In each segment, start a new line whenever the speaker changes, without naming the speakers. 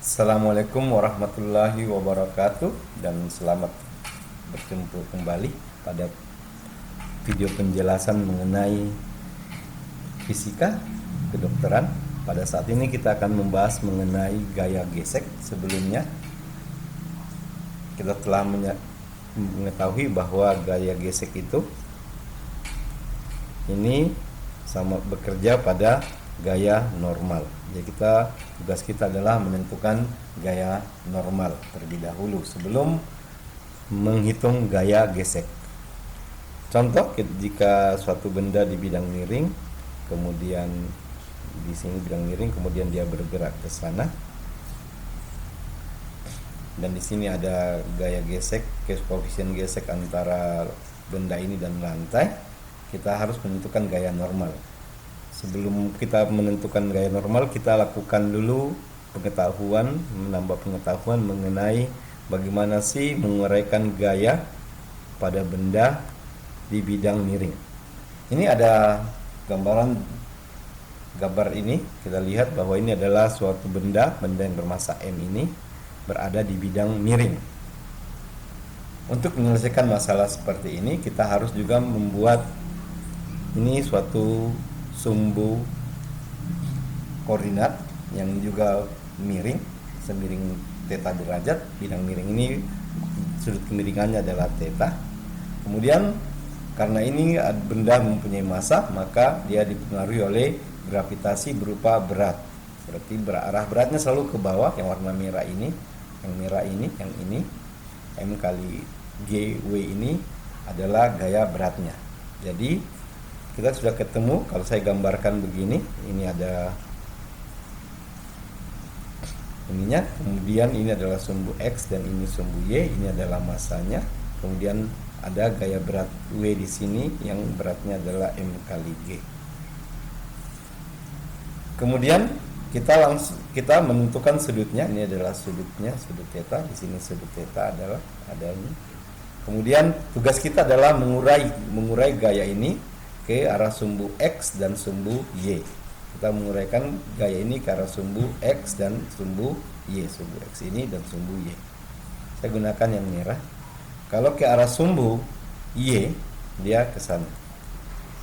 Assalamualaikum warahmatullahi wabarakatuh dan selamat berjumpa kembali pada video penjelasan mengenai fisika kedokteran. Pada saat ini kita akan membahas mengenai gaya gesek. Sebelumnya kita telah mengetahui bahwa gaya gesek itu ini sama bekerja pada gaya normal. Jadi tugas kita adalah menentukan gaya normal terlebih dahulu sebelum menghitung gaya gesek. Contoh, jika suatu benda di bidang miring, kemudian di sini bidang miring, kemudian dia bergerak ke sana, dan di sini ada gaya gesek, koefisien gesek antara benda ini dan lantai, kita harus menentukan gaya normal. Sebelum kita menentukan gaya normal, kita lakukan dulu menambah pengetahuan mengenai bagaimana sih menguraikan gaya pada benda di bidang miring. Ini ada gambar ini, kita lihat bahwa ini adalah suatu benda yang bermassa M ini berada di bidang miring. Untuk menyelesaikan masalah seperti ini, kita harus juga membuat ini suatu sumbu koordinat yang juga miring, semiring theta derajat. Bidang miring ini sudut kemiringannya adalah theta. Kemudian karena ini benda mempunyai massa, maka dia dipengaruhi oleh gravitasi berupa berat. Berarti arah beratnya selalu ke bawah. Yang warna merah ini, yang ini M kali G W ini adalah gaya beratnya. Jadi kita sudah ketemu. Kalau saya gambarkan begini, ini ada ininya, kemudian ini adalah sumbu X dan ini sumbu Y, ini adalah masanya. Kemudian ada gaya berat W di sini yang beratnya adalah M kali G. Kemudian kita menentukan sudutnya. Ini adalah sudutnya, sudut theta. Di sini sudut theta adalah adanya. Kemudian tugas kita adalah mengurai gaya ini ke arah sumbu X dan sumbu Y. Kita menguraikan gaya ini ke arah sumbu X dan sumbu Y, sumbu X ini dan sumbu Y. Saya gunakan yang merah. Kalau ke arah sumbu Y, dia ke sana.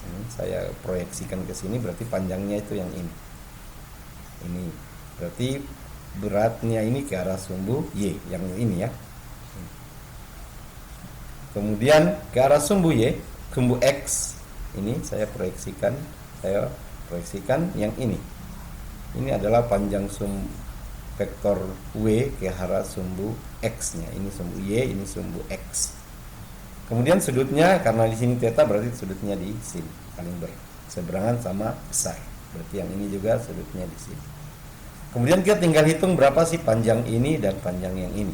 Ini saya proyeksikan ke sini, berarti panjangnya itu yang ini. Ini berarti beratnya ini ke arah sumbu Y, yang ini ya. Kemudian ke arah sumbu Y, sumbu X ini saya proyeksikan yang ini. Ini adalah panjang vektor W ke arah sumbu X-nya. Ini sumbu Y, ini sumbu X. Kemudian sudutnya, karena di sini theta, berarti sudutnya di sini paling berseberangan sama besar. Berarti yang ini juga sudutnya di sini. Kemudian kita tinggal hitung berapa sih panjang ini dan panjang yang ini.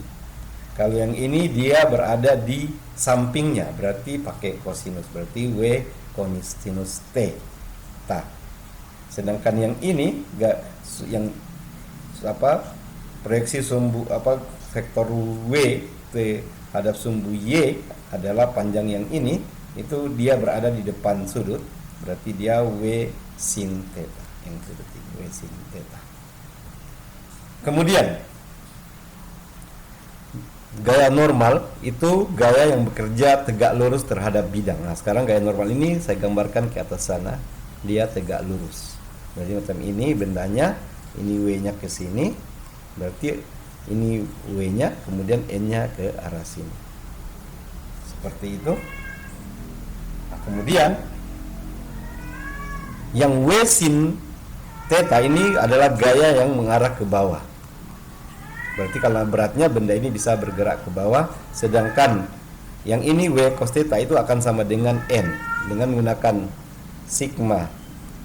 Kalau yang ini dia berada di sampingnya, berarti pakai kosinus, berarti W kosinus theta. Sedangkan yang ini proyeksi sumbu vektor W terhadap sumbu Y adalah panjang yang ini, itu dia berada di depan sudut, berarti dia W sin theta, yang sudut ini W sin theta. Kemudian gaya normal itu gaya yang bekerja tegak lurus terhadap bidang. Nah, sekarang gaya normal ini saya gambarkan ke atas sana, dia tegak lurus. Jadi macam ini bendanya, ini W-nya ke sini, berarti ini W-nya, kemudian N-nya ke arah sini. Seperti itu. Nah, kemudian yang W sin theta ini adalah gaya yang mengarah ke bawah. Berarti kalau beratnya benda ini bisa bergerak ke bawah, sedangkan yang ini W cos theta itu akan sama dengan N. Dengan menggunakan sigma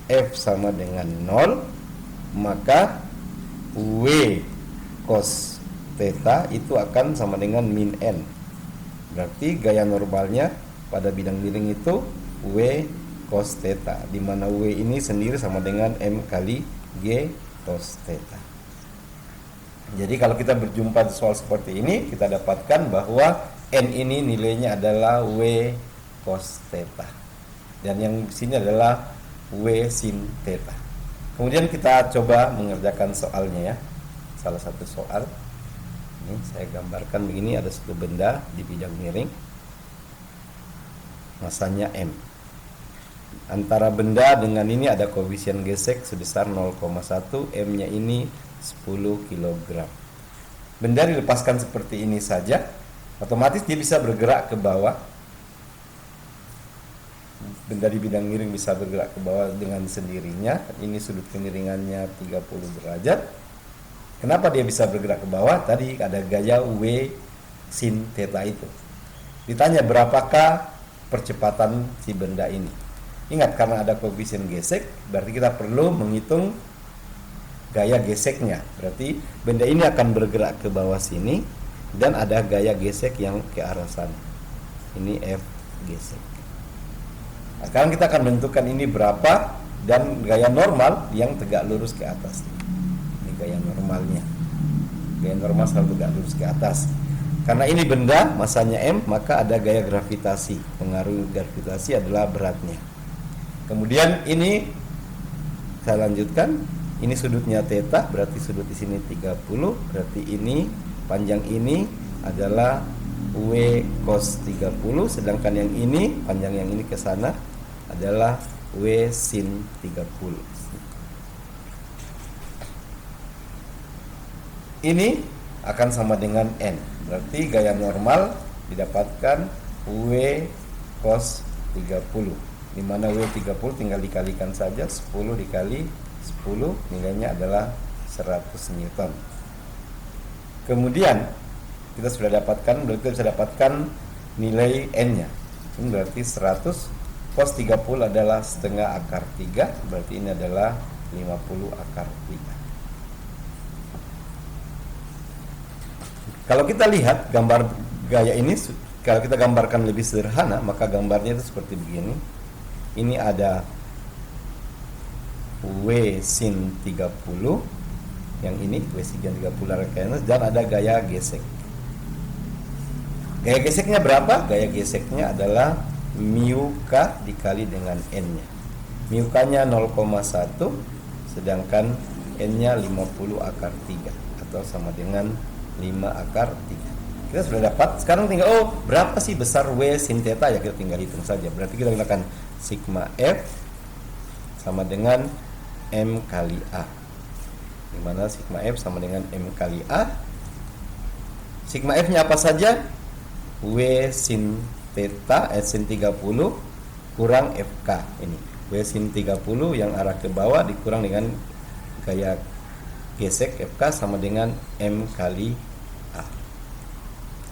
F sama dengan 0, maka W cos theta itu akan sama dengan min N. Berarti gaya normalnya pada bidang miring itu W cos theta, di mana W ini sendiri sama dengan M kali G cos theta. Jadi kalau kita berjumpa soal seperti ini, kita dapatkan bahwa N ini nilainya adalah W cos theta. Dan yang di sini adalah W sin theta. Kemudian kita coba mengerjakan soalnya ya. salah satu soal. Ini saya gambarkan begini, ada satu benda di bidang miring, masanya M. Antara benda dengan ini ada koefisien gesek sebesar 0,1, M-nya ini 10 kg. Benda dilepaskan seperti ini saja, otomatis dia bisa bergerak ke bawah. Benda di bidang miring bisa bergerak ke bawah dengan sendirinya. Ini sudut kemiringannya 30 derajat. Kenapa dia bisa bergerak ke bawah? Tadi ada gaya W sin theta itu. Ditanya berapakah percepatan si benda ini. Ingat, karena ada koefisien gesek, berarti kita perlu menghitung gaya geseknya. Berarti benda ini akan bergerak ke bawah sini dan ada gaya gesek yang ke arah sana. Ini F gesek. Nah, sekarang kita akan menentukan ini berapa dan gaya normal yang tegak lurus ke atas. Ini gaya normalnya. Gaya normal selalu tegak lurus ke atas. Karena ini benda masanya M, maka ada gaya gravitasi. Pengaruh gravitasi adalah beratnya. Kemudian ini saya lanjutkan. Ini sudutnya theta, berarti sudut di sini 30, berarti ini panjang ini adalah W cos 30, sedangkan yang ini panjang yang ini ke sana adalah W sin 30. Ini akan sama dengan N. Berarti gaya normal didapatkan W cos 30. Di mana W 30 tinggal dikalikan saja, 10 dikali 10 nilainya adalah 100 Newton. Kemudian kita sudah dapatkan, berarti kita bisa dapatkan nilai N-nya. Ini berarti 100 cos 30 adalah setengah akar 3, berarti ini adalah 50 akar 3. Kalau kita lihat gambar gaya ini, kalau kita gambarkan lebih sederhana, maka gambarnya itu seperti begini. Ini ada W sin 30, yang ini W sin 30 radius, dan ada gaya gesek. Gaya geseknya berapa? Gaya geseknya adalah mu k dikali dengan n-nya. Mu k-nya 0,1, sedangkan n-nya 50 akar 3 atau sama dengan 5 akar 3. Kita sudah dapat. Sekarang tinggal berapa sih besar W sin theta, ya kita tinggal hitung saja. Berarti kita gunakan sigma F sama dengan M kali A, dimana sigma F sama dengan M kali A. Sigma F nya apa saja? W sin theta sin 30 kurang FK. Ini W sin 30 yang arah ke bawah dikurang dengan gaya gesek FK sama dengan M kali A.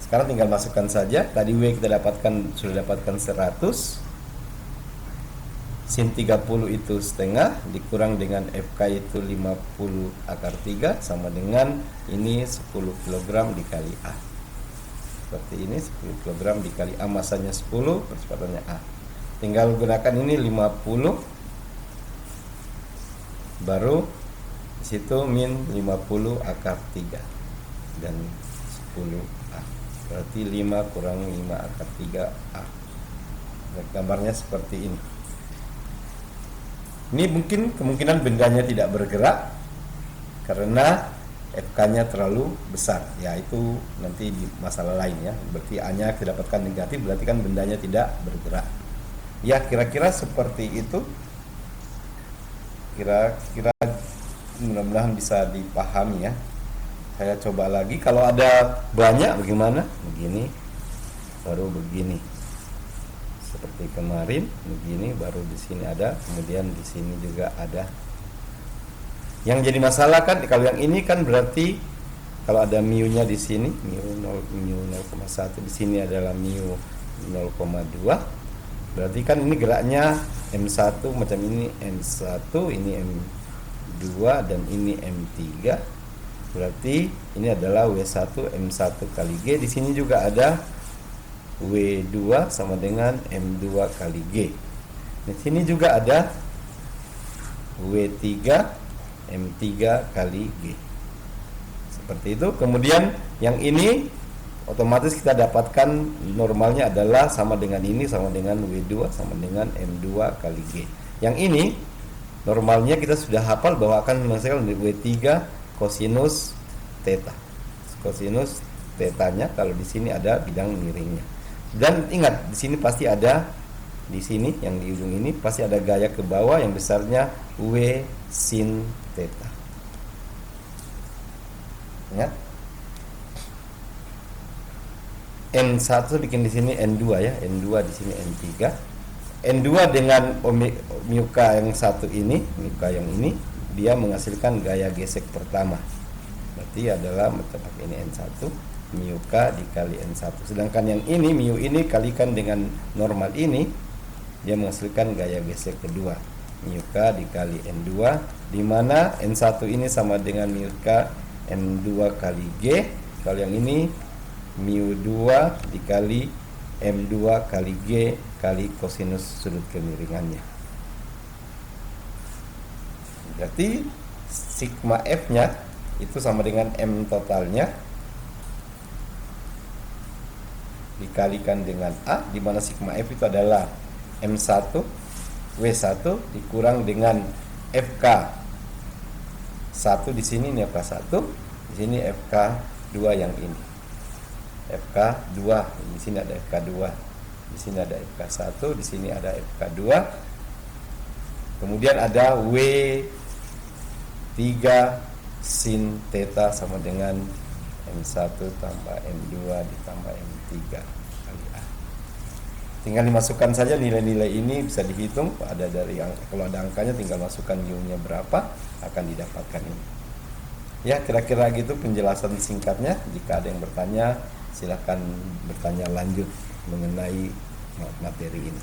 Sekarang tinggal masukkan saja. Tadi W kita dapatkan, sudah dapatkan 100. Sin 30 itu setengah dikurang dengan FK itu 50 akar 3 sama dengan ini 10 kg dikali A. Seperti ini 10 kg dikali A, masanya 10, percepatannya A. Tinggal gunakan ini 50, baru disitu min 50 akar 3 dan 10 A. Berarti 5 kurang 5 akar 3 A. Gambarnya seperti ini. Ini mungkin kemungkinan bendanya tidak bergerak karena FK-nya terlalu besar. Ya, itu nanti di masalah lain ya. Berarti A-nya didapatkan negatif, berarti kan bendanya tidak bergerak. Ya, kira-kira seperti itu. Kira-kira mudah-mudahan bisa dipahami ya. Saya coba lagi. Kalau ada banyak bagaimana? Begini, baru begini. Seperti kemarin begini, baru di sini ada, kemudian di sini juga ada. Yang jadi masalah kan kalau yang ini kan berarti kalau ada mu-nya di sini, mu 0,1, di sini adalah mu 0,2. Berarti kan ini geraknya M1 macam ini, M1, ini M2 dan ini M3. Berarti ini adalah W1 M1 kali G. Di sini juga ada W2 sama dengan M2 kali G. Di sini juga ada W3 M3 kali G. Seperti itu. Kemudian yang ini otomatis kita dapatkan normalnya adalah sama dengan ini, sama dengan W2 sama dengan M2 kali G. Yang ini normalnya kita sudah hafal bahwa akan menghasilkan W3 kosinus theta. Kosinus tetanya kalau di sini ada bidang miringnya. Dan ingat, di sini pasti ada, di sini yang di ujung ini pasti ada gaya ke bawah yang besarnya W sin theta. Ingat, N1 bikin di sini N2 ya, N2 di sini N3. N2 dengan mu K yang satu ini, mu K yang ini, dia menghasilkan gaya gesek pertama. Berarti adalah pakai ini N1, mu K dikali N1. Sedangkan yang ini, mu ini kalikan dengan normal ini, dia menghasilkan gaya gesek kedua. Mu K dikali N2, di mana N1 ini sama dengan mu K N2 kali G. Kalau yang ini mu 2 dikali M2 kali G kali kosinus sudut kemiringannya. Berarti sigma F nya itu sama dengan M totalnya dikalikan dengan A, di mana sigma F itu adalah M1 W1 dikurang dengan FK 1 di sini, ini FK 1, di sini FK 2 yang ini. FK 2, di sini ada FK 2, di sini ada FK 1, di sini ada FK 2. Kemudian ada W 3 sin theta sama dengan M1 tambah M2 ditambah M3 kali A. Tinggal dimasukkan saja nilai-nilai ini, bisa dihitung, ada dari kalau ada angkanya tinggal masukkan U-nya berapa, akan didapatkan ini. Ya, kira-kira gitu penjelasan singkatnya. Jika ada yang bertanya, silakan bertanya lanjut mengenai materi ini.